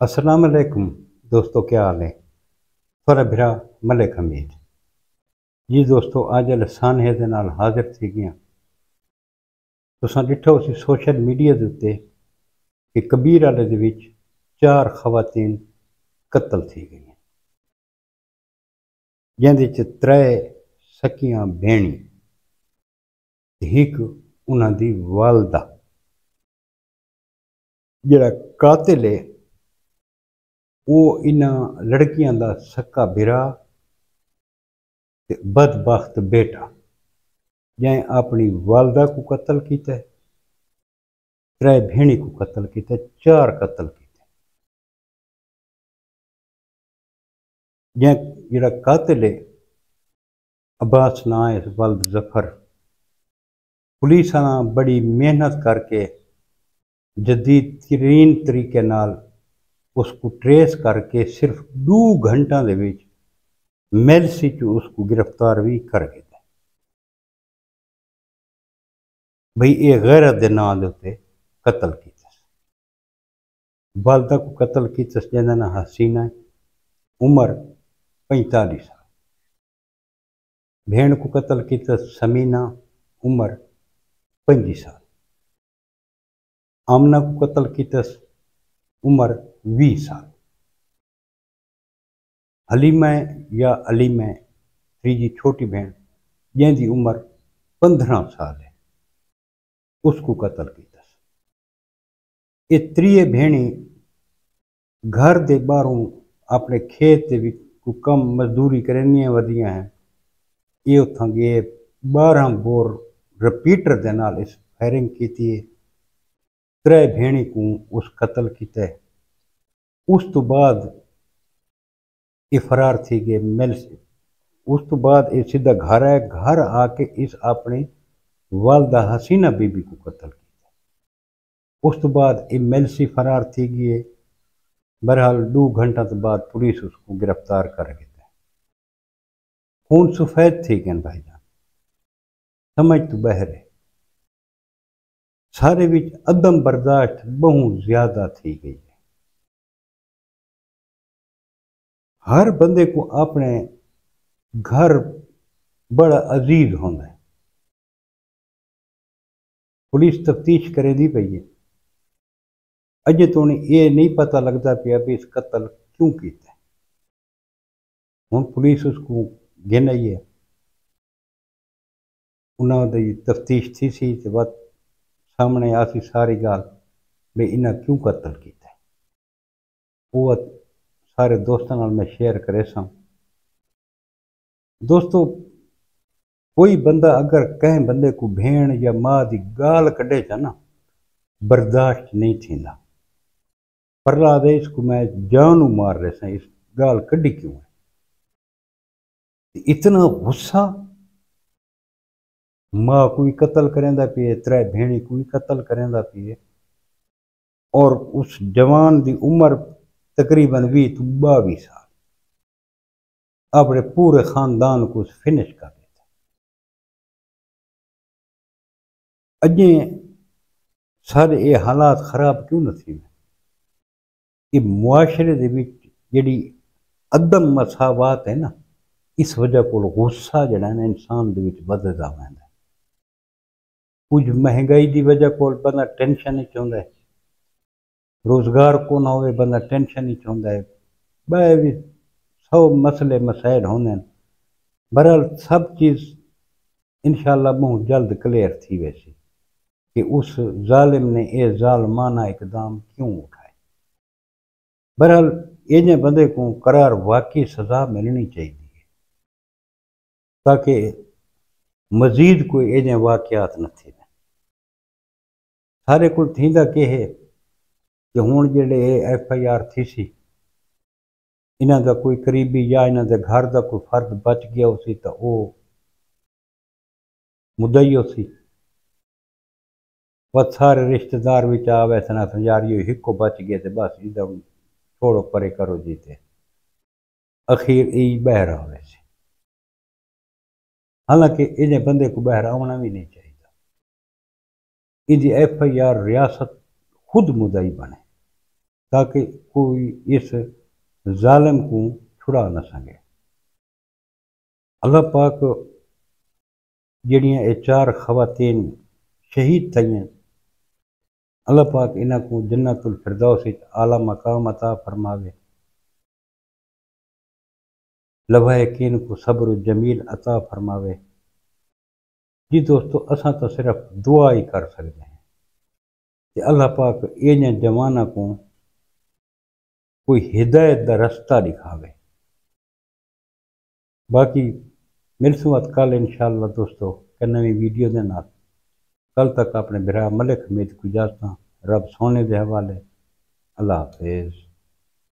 अस्सलाम वालेकुम दोस्तों, क्या हाल है। थोड़ा भिरा मलिक हमीद जी दोस्तों आज लसान है दे नाल हाजिर थी गया। तुसां ॾिठो सी सोशल मीडिया के उत्ते कि कबीर वाले दे विच 4 खवातीन कत्ल थी गई, जिंदे च 3 सकियां भेणी, एक उन्हां दी वालदा। जिहड़ा कातिल है वो इन्हां लड़कियां दा सक्का बिरा ते बदबख्त बेटा, जैं अपनी वालदा को कत्ल किया, 3 भेणी को कत्ल किया, 4 कत्ल किए। जैं जिहड़ा कातिल है अब्बास नां है वल्द जफर, पुलिस वाला बड़ी मेहनत करके जदीद तरीन तरीके नाल उसको ट्रेस करके सिर्फ 2 घंटा दे विच मेलसी च उसको गिरफ्तार भी कर गए। भाई ये गैरत दे नां दे उत्ते कत्ल किया। वालदा को कत्ल किया जिहदा नां हसीना, उम्र 45 साल। भेण को कत्ल किया समीना, उम्र 25 साल। आमना को कत्ल किया, उम्र 20 साल। हलीमा या अलीमा तीजी छोटी बहन, जैंदी उम्र 15 साल है, उसको कत्ल किया। ये 3 भेणी घर दे बाहरों अपने खेत दे विच को कम मजदूरी करनियां वधियां हैं। ये उत्थां गए 12 बोर रिपीटर दे नाल इस फायरिंग की, 3 भेणी को उस कत्ल किया। उस तो बाद ये फरार थी गए मिल से। उस तो बाद ये सीधा घर आए, घर आके इस अपनी वालदा हसीना बीबी को कत्ल किया। उस तो बाद ये मिलसी फरार थी गई। बहरहाल 2 घंटा तो बाद पुलिस उसको गिरफ्तार कर गई। खून सफेद थी गए भाईजान, समझ तो बहर है। सारे विच अदम बर्दाश्त बहुत ज्यादा थी गई है। हर बंदे को अपने घर बड़ा अजीज होता है। पुलिस तफ्तीश करे दी पई है, अजे तो ये नहीं पता लगता पिया भी इस कत्ल क्यों किया। हुण पुलिस उसको गिन आई है, उन्होंने तफ्तीश थी सी ते बाद सामने आसी सारी गाल भी इन्हें क्यों कत्ल किया। वो सारे दोस्तों नाल मैं शेयर करे सा। दोस्तों कोई बंदा अगर कहीं बंदे को भेण या माँ की गाल कढ़े चा ना, बर्दाश्त नहीं थींदा। प्रहलाद इसको मैं जानू मार रहे सा, इस गाल कढ़ी क्यों है। इतना गुस्सा, माँ को भी कत्ल करेंदा पिए, 3 भेणी को भी कत्ल करेंदा पिए, और उस जवान की उम्र तकरीबन 20 तो 22 साल। अपने पूरे खानदान को फिनिश कर देता। अजे सारे ये हालात खराब क्यों न थी। ये मुआशरे दे विच जिहड़ी अदम मसावात है ना, इस वजह को गुस्सा जड़ा ना इंसान दे विच वधदा वैंदा। कुछ महंगाई की वजह को बंदा टेंशन ही चाहता है, रोजगार को ना हो बंदा टेंशन ही चाहता है, बे भी 100 मसले मसाइल होंगे। बहरहाल सब चीज़ इंशाअल्लाह बहुत जल्द क्लियर थी वैसे कि उस जालिम ने यह जालमाना इकदाम क्यों उठाए। बहरहाल ये बंदे को करार वाकई सजा मिलनी चाहिए ताकि मजीद कोई ये वाकयात न थे। सारे को थींदा के है कि हुण जेडे FIR थी सी, इन्हां दा कोई करीबी या इन्हां दे घर का कोई फर्द बच गया उसी तो वो मुद्दई उसी। बस सारे रिश्तेदार विच आ वैसे ना यार ये हिको बच गए तो बस इधर छोड़ो परे करो जीते, अखीर यही बहर आ वैसे। हालांकि इन्हें बंदे को बहर आना भी नहीं चाहिए। इनकी FIR रियासत खुद मुदई बने تاکہ کوئی اس ظالم کو چھڑا نہ سکے۔ اللہ پاک جڑیاں یہ 4 خواتین شہید تھیں، اللہ پاک انہاں کو جنت الفردوس اعلیٰ مقام عطا فرماوے، لواحقین کو صبر و جمیل عطا فرماوے۔ جی دوستو، اساں تو صرف دعا ہی کر سکتے ہیں کہ اللہ پاک انہیں جواناں کو کوئی ہدایت دا رستہ دکھاوے۔ باقی ملسوات کل انشاءاللہ دوستو کہ نویں ویڈیو دے نال۔ کل تک اپنے برا ملک حمید کو اجازت، رب سونے دے حوالے۔ اللہ حافظ۔